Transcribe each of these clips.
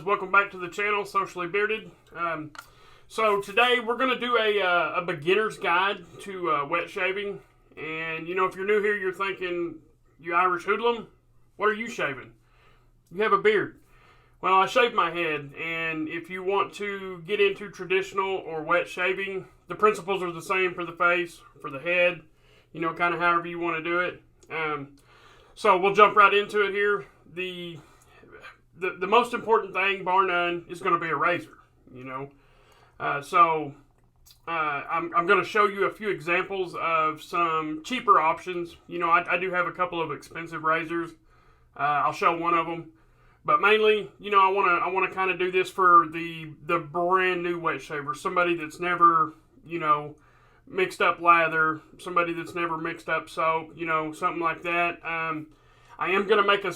Welcome back to the channel, Socially Bearded. So today we're going to do a beginner's guide to wet shaving. And you know, if you're new here, you're thinking, you Irish hoodlum, what are you shaving? You have a beard. Well, I shave my head, and if you want to get into traditional or wet shaving, the principles are the same for the face, for the head, you know, kind of however you want to do it. So we'll jump right into it here. The most important thing, bar none, is going to be a razor, you know. I'm going to show you a few examples of some cheaper options. You know, I do have a couple of expensive razors. I'll show one of them. But mainly, you know, I want to kind of do this for the brand new wet shaver. Somebody that's never, you know, mixed up lather. Somebody that's never mixed up soap, you know, something like that. I am going to make a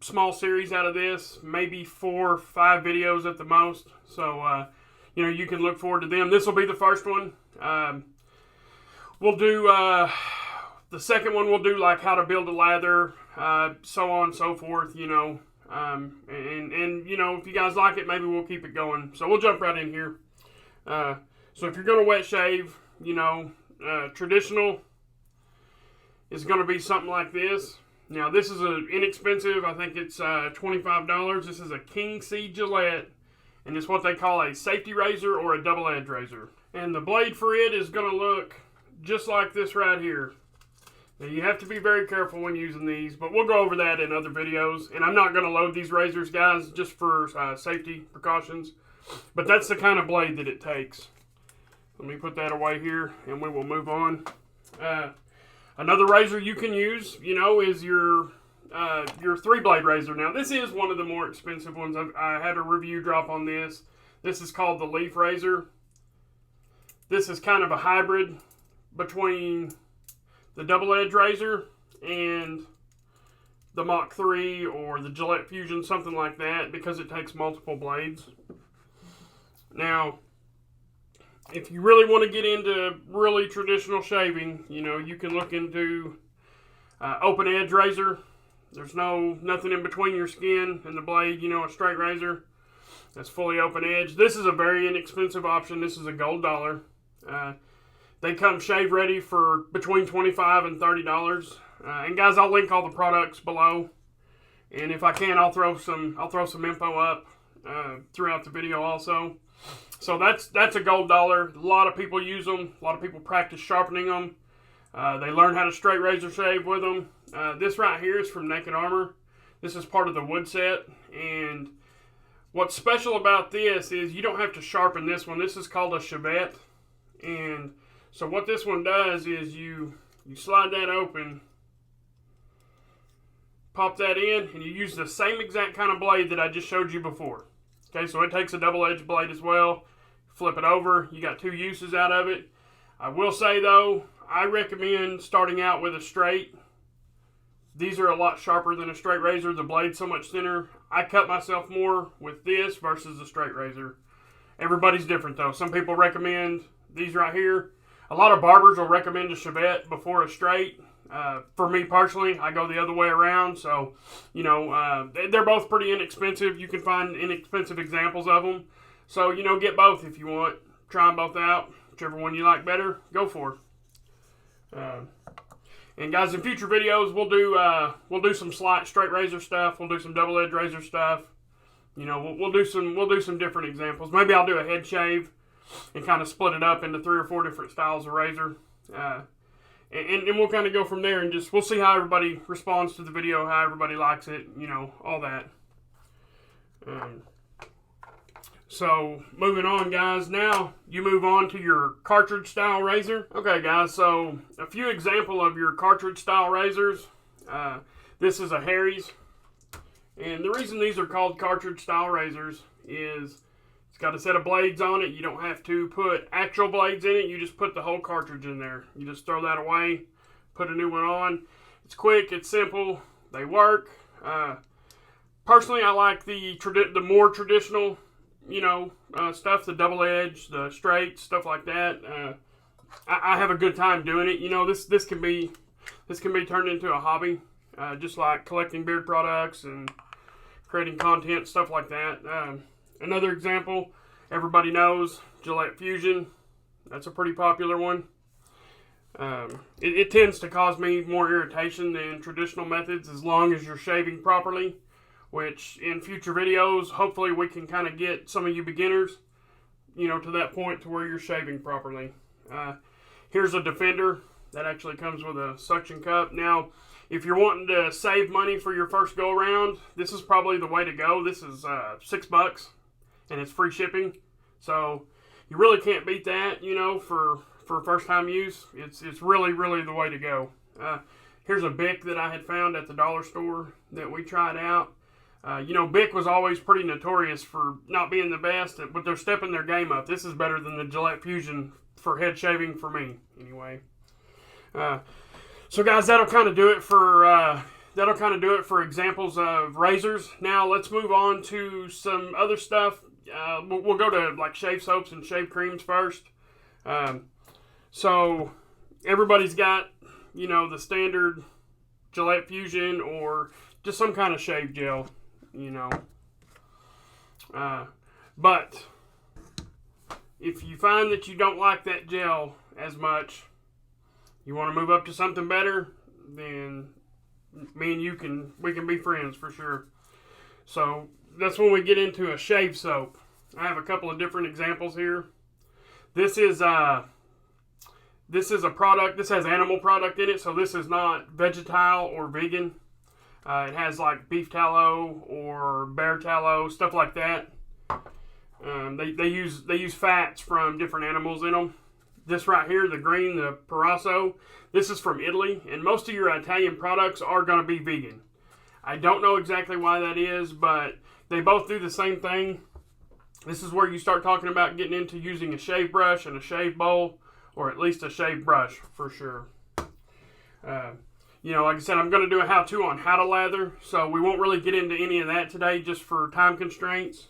small series out of this, maybe 4 or 5 videos at the most. So, you know, you can look forward to them. This will be the first one. We'll do, the second one we'll do like how to build a lather, so on and so forth, you know. And you know, if you guys like it, maybe we'll keep it going. So we'll jump right in here. So if you're going to wet shave, you know, traditional is going to be something like this. Now, this is inexpensive. I think it's $25. This is a King C Gillette, and it's what they call a safety razor or a double-edged razor. And the blade for it is going to look just like this right here. Now, you have to be very careful when using these, but we'll go over that in other videos. And I'm not going to load these razors, guys, just for safety precautions. But that's the kind of blade that it takes. Let me put that away here, and we will move on. Another razor you can use, you know, is your 3-blade razor. Now, this is one of the more expensive ones. I had a review drop on this. This is called the Leaf Razor. This is kind of a hybrid between the double-edged razor and the Mach 3 or the Gillette Fusion, something like that, because it takes multiple blades. Now, if you really want to get into really traditional shaving, you know, you can look into open edge razor. There's nothing in between your skin and the blade, you know, a straight razor that's fully open edge. This is a very inexpensive option. This is a gold dollar. They come shave ready for between $25 and $30. And guys, I'll link all the products below. And if I can, I'll throw some info up throughout the video also. So that's a gold dollar. A lot of people use them. A lot of people practice sharpening them. They learn how to straight razor shave with them. This right here is from Naked Armor. This is part of the wood set. And what's special about this is you don't have to sharpen this one. This is called a Chevette. And so what this one does is you slide that open, pop that in, and you use the same exact kind of blade that I just showed you before. Okay, so it takes a double-edged blade as well. Flip it over. You got 2 uses out of it. I will say, though, I recommend starting out with a straight. These are a lot sharper than a straight razor. The blade's so much thinner. I cut myself more with this versus a straight razor. Everybody's different, though. Some people recommend these right here. A lot of barbers will recommend a Chevette before a straight. For me personally, I go the other way around. So, you know, they're both pretty inexpensive. You can find inexpensive examples of them. So, you know, get both if you want. Try them both out. Whichever one you like better, go for it. And guys, in future videos, we'll do some slight straight razor stuff. We'll do some double edge razor stuff. You know, we'll do some different examples. Maybe I'll do a head shave and kind of split it up into 3 or 4 different styles of razor. And we'll kind of go from there and we'll see how everybody responds to the video, how everybody likes it, you know, all that. So, moving on, guys. Now, you move on to your cartridge style razor. Okay, guys, so a few examples of your cartridge style razors. This is a Harry's. And the reason these are called cartridge style razors is it's got a set of blades on it. You don't have to put actual blades in it. You just put the whole cartridge in there. You just throw that away, put a new one on. It's quick, it's simple, they work. Personally, I like the more traditional stuff, the double edge, the straight, stuff like that. I have a good time doing it. This can be turned into a hobby, just like collecting beard products and creating content, stuff like that. Another example, everybody knows Gillette Fusion. That's a pretty popular one. It tends to cause me more irritation than traditional methods as long as you're shaving properly, which in future videos, hopefully we can kind of get some of you beginners, to that point to where you're shaving properly. Here's a Defender that actually comes with a suction cup. Now, if you're wanting to save money for your first go around, this is probably the way to go. This is $6 and it's free shipping. So you really can't beat that, for first time use. It's really, really the way to go. Here's a Bic that I had found at the dollar store that we tried out. Bic was always pretty notorious for not being the best, but they're stepping their game up. This is better than the Gillette Fusion for head shaving for me, anyway. So guys, that'll kind of do it for examples of razors. Now let's move on to some other stuff. We'll go to like shave soaps and shave creams first. So everybody's got, the standard Gillette Fusion or just some kind of shave gel, but if you find that you don't like that gel as much, you want to move up to something better, then me and we can be friends for sure. So that's when we get into a shave soap. I have a couple of different examples here. This is a product. This has animal product in it, so this is not vegetal or vegan. It has like beef tallow or bear tallow, stuff like that. They use fats from different animals in them. This right here, the green, the Parasso, this is from Italy, and most of your Italian products are going to be vegan. I don't know exactly why that is, but they both do the same thing. This is where you start talking about getting into using a shave brush and a shave bowl, or at least a shave brush for sure. Like I said, I'm going to do a how-to on how to lather, so we won't really get into any of that today just for time constraints.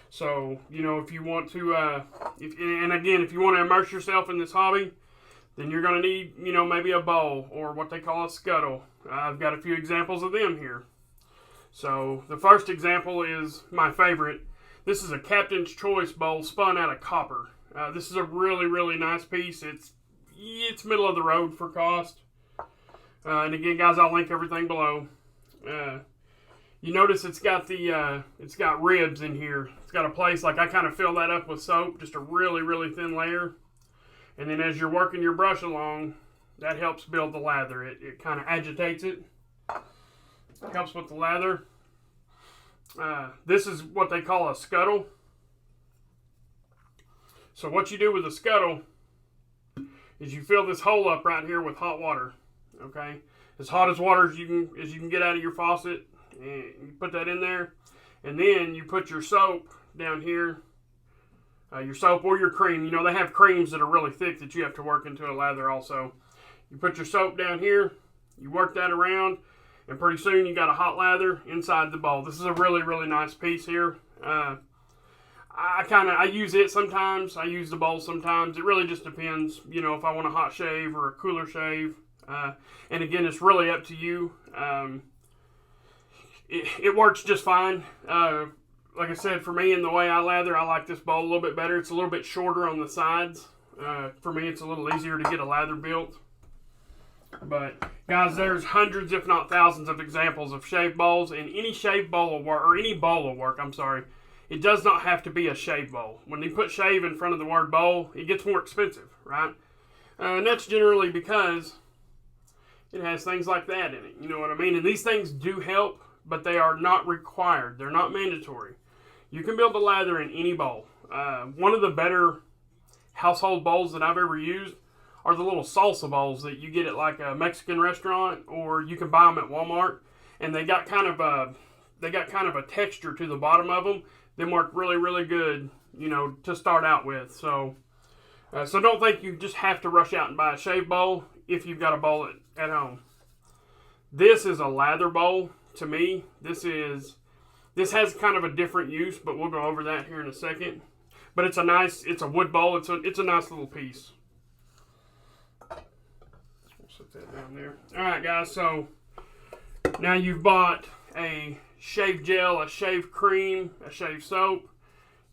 So, if you want to, if you want to immerse yourself in this hobby, then you're going to need, maybe a bowl or what they call a scuttle. I've got a few examples of them here. So, the first example is my favorite. This is a Captain's Choice bowl spun out of copper. This is a really, really nice piece. It's middle of the road for cost. And again, guys, I'll link everything below. You notice it's got ribs in here. It's got a place, like I kind of fill that up with soap, just a really, really thin layer. And then as you're working your brush along, that helps build the lather. It kind of agitates it. Helps with the lather. This is what they call a scuttle. So what you do with a scuttle is you fill this hole up right here with hot water. Okay, as hot as water as you can get out of your faucet, and you put that in there, and then you put your soap down here, your soap or your cream. They have creams that are really thick that you have to work into a lather also. You put your soap down here, you work that around, and pretty soon you got a hot lather inside the bowl. This is a really, really nice piece here. I use it sometimes. I use the bowl sometimes. It really just depends, if I want a hot shave or a cooler shave. And again, it's really up to you. It works just fine. Like I said, for me and the way I lather, I like this bowl a little bit better. It's a little bit shorter on the sides. For me, it's a little easier to get a lather built. But guys, there's hundreds, if not thousands, of examples of shave bowls, and any shave bowl will work, or any bowl will work. I'm sorry. It does not have to be a shave bowl. When you put shave in front of the word bowl, it gets more expensive, right? And that's generally because it has things like that in it. You know what I mean? And these things do help, but they are not required. They're not mandatory. You can build a lather in any bowl. One of the better household bowls that I've ever used are the little salsa bowls that you get at like a Mexican restaurant, or you can buy them at Walmart. And they got kind of a texture to the bottom of them. They work really, really good, to start out with. So don't think you just have to rush out and buy a shave bowl if you've got a bowl at home. This is a lather bowl to me. This is This has kind of a different use, but we'll go over that here in a second. But it's a wood bowl. It's a nice little piece. We'll set that down there. All right, guys. So now you've bought a shave gel, a shave cream, a shave soap.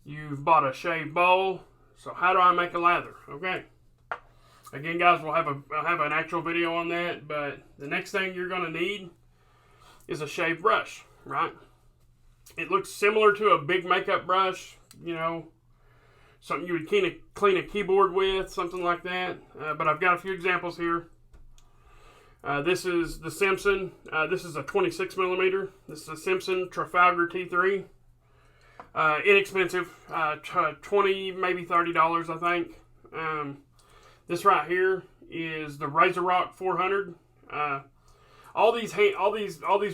You've bought a shave bowl. So how do I make a lather? Okay. Again, guys, I'll have an actual video on that. But the next thing you're going to need is a shave brush, right? It looks similar to a big makeup brush, you know, something you would clean a keyboard with, something like that. But I've got a few examples here. This is the Simpson. This is a 26 millimeter. This is a Simpson Trafalgar T3. Inexpensive, $20, maybe $30, I think. This right here is the Razor Rock 400. All these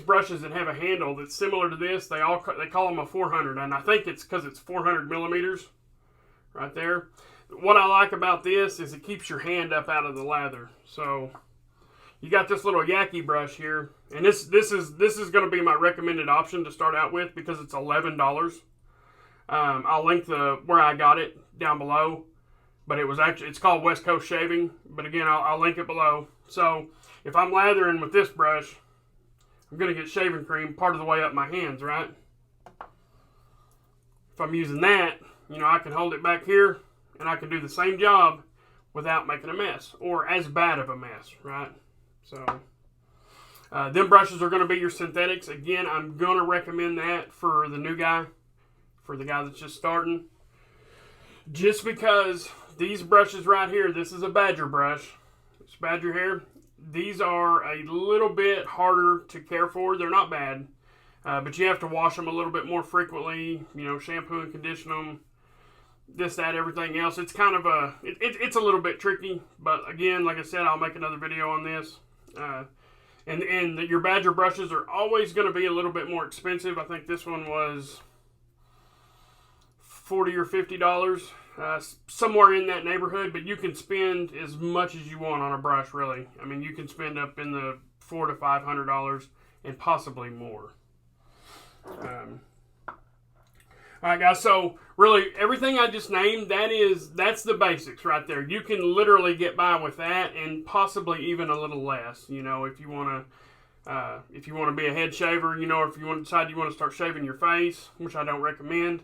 brushes that have a handle that's similar to this, they call them a 400, and I think it's because it's 400 millimeters, right there. What I like about this is it keeps your hand up out of the lather. So you got this little Yaki brush here, and this is going to be my recommended option to start out with because it's $11. I'll link where I got it down below, but it's called West Coast Shaving. But again, I'll link it below. So if I'm lathering with this brush, I'm going to get shaving cream part of the way up my hands, right? If I'm using that, you know, I can hold it back here, and I can do the same job without making a mess, or as bad of a mess, right? So, them brushes are going to be your synthetics. Again, I'm going to recommend that for the new guy, for the guy that's just starting. Just because these brushes right here, this is a Badger brush. It's Badger hair. These are a little bit harder to care for. They're not bad, but you have to wash them a little bit more frequently. You know, shampoo and condition them. This, that, everything else. It's kind of it's a little bit tricky. But again, like I said, I'll make another video on this. Your Badger brushes are always going to be a little bit more expensive. I think this one was $40 or $50. Somewhere in that neighborhood, but you can spend as much as you want on a brush, really. I mean, you can spend up in the $400 to $500 and possibly more. All right, guys, so really everything I just named, that's the basics right there. You can literally get by with that and possibly even a little less, you know, if you want to be a head shaver, you know, or if you want to decide you want to start shaving your face, which I don't recommend.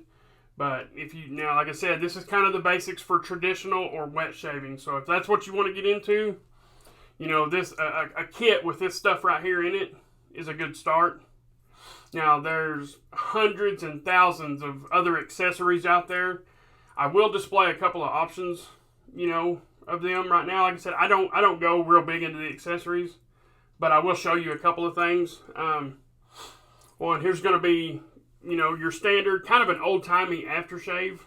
But now, like I said, this is kind of the basics for traditional or wet shaving. So if that's what you want to get into, you know, a kit with this stuff right here in it is a good start. Now, there's hundreds and thousands of other accessories out there. I will display a couple of options, you know, of them right now. Like I said, I don't go real big into the accessories, but I will show you a couple of things. One, here's going to be, you know, your standard kind of an old-timey aftershave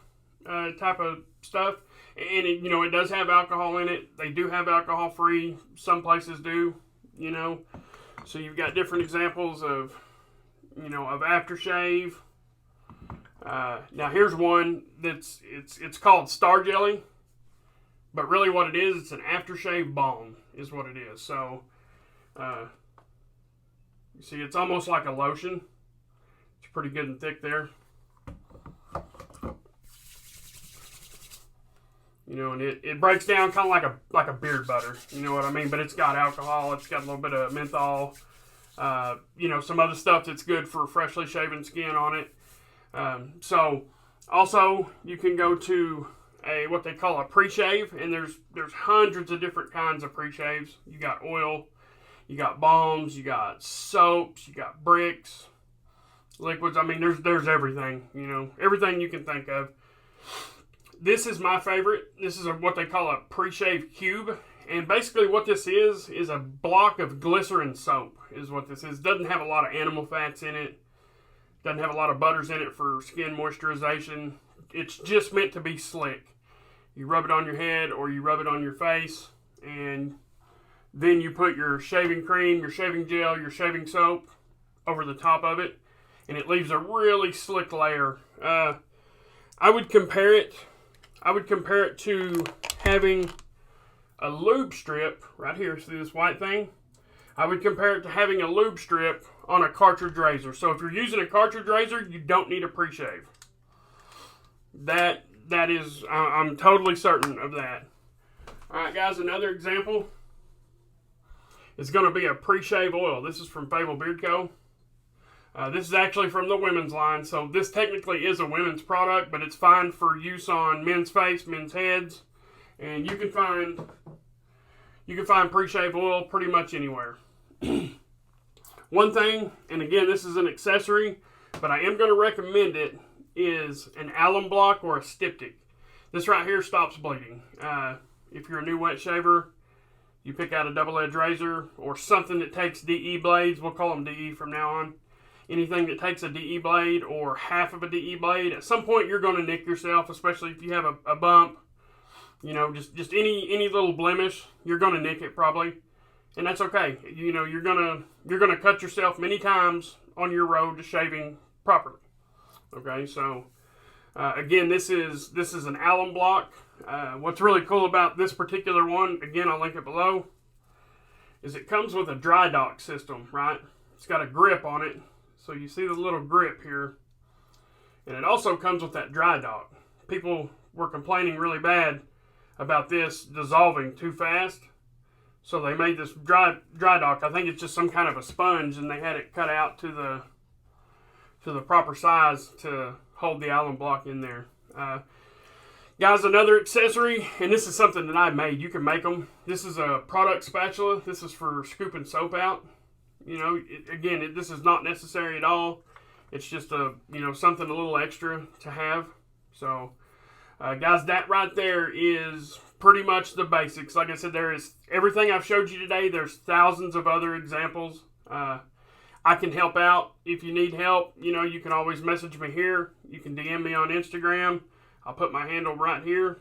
type of stuff. And, you know, it does have alcohol in it. They do have alcohol-free. Some places do, you know. So you've got different examples of, you know, of aftershave. Now, here's one that's, it's called Star Jelly. But really what it is, it's an aftershave balm is what it is. So, you see, it's almost like a lotion. It's pretty good and thick there. You know, and it breaks down kind of like a beard butter. You know what I mean? But it's got alcohol. It's got a little bit of menthol. You know, some other stuff that's good for freshly shaven skin on it. So, also, you can go to what they call a pre-shave. And there's hundreds of different kinds of pre-shaves. You got oil. You got balms. You got soaps. You got bricks. Liquids. I mean, there's everything, you know, everything you can think of. This is my favorite. This is what they call a pre-shave cube. And basically what this is a block of glycerin soap is what this is. Doesn't have a lot of animal fats in it. Doesn't have a lot of butters in it for skin moisturization. It's just meant to be slick. You rub it on your head or you rub it on your face. And then you put your shaving cream, your shaving gel, your shaving soap over the top of it. And it leaves a really slick layer. I would compare it to having a lube strip right here. See this white thing? I would compare it to having a lube strip on a cartridge razor. So if you're using a cartridge razor, you don't need a pre-shave. That is, I'm totally certain of that. All right, guys, another example is going to be a pre-shave oil. This is from Fable Beard Co. This is actually from the women's line, so this technically is a women's product, but it's fine for use on men's face, men's heads, and you can find pre-shave oil pretty much anywhere. One thing, and again, this is an accessory, but I am going to recommend it, is an alum block or a styptic. This right here stops bleeding. If you're a new wet shaver, you pick out a double-edged razor or something that takes DE blades. We'll call them DE from now on. Anything that takes a DE blade or half of a DE blade, at some point you're going to nick yourself, especially if you have a bump. You know, just any little blemish, you're going to nick it probably, and that's okay. You know, you're gonna cut yourself many times on your road to shaving properly. Okay, so again, this is an alum block. What's really cool about this particular one, again, I'll link it below, is it comes with a dry dock system, right? It's got a grip on it. So you see the little grip here. And it also comes with that dry dock. People were complaining really bad about this dissolving too fast. So they made this dry dock. I think it's just some kind of a sponge, and they had it cut out to the proper size to hold the alum block in there. Guys, another accessory, and this is something that I made. You can make them. This is a product spatula. This is for scooping soap out. You know, this is not necessary at all. It's just something a little extra to have. So, guys, that right there is pretty much the basics. Like I said, there is everything I've showed you today. There's thousands of other examples. I can help out if you need help. You know, you can always message me here. You can DM me on Instagram. I'll put my handle right here.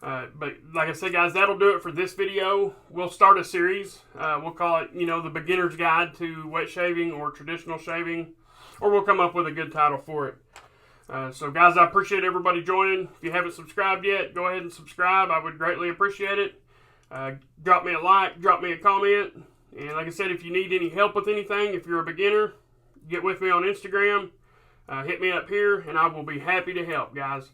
But like I said, guys, that'll do it for this video. We'll start a series. We'll call it, the Beginner's Guide to Wet Shaving or Traditional Shaving. Or we'll come up with a good title for it. So, guys, I appreciate everybody joining. If you haven't subscribed yet, go ahead and subscribe. I would greatly appreciate it. Drop me a like, drop me a comment. And like I said, if you need any help with anything, if you're a beginner, get with me on Instagram. Hit me up here, and I will be happy to help, guys.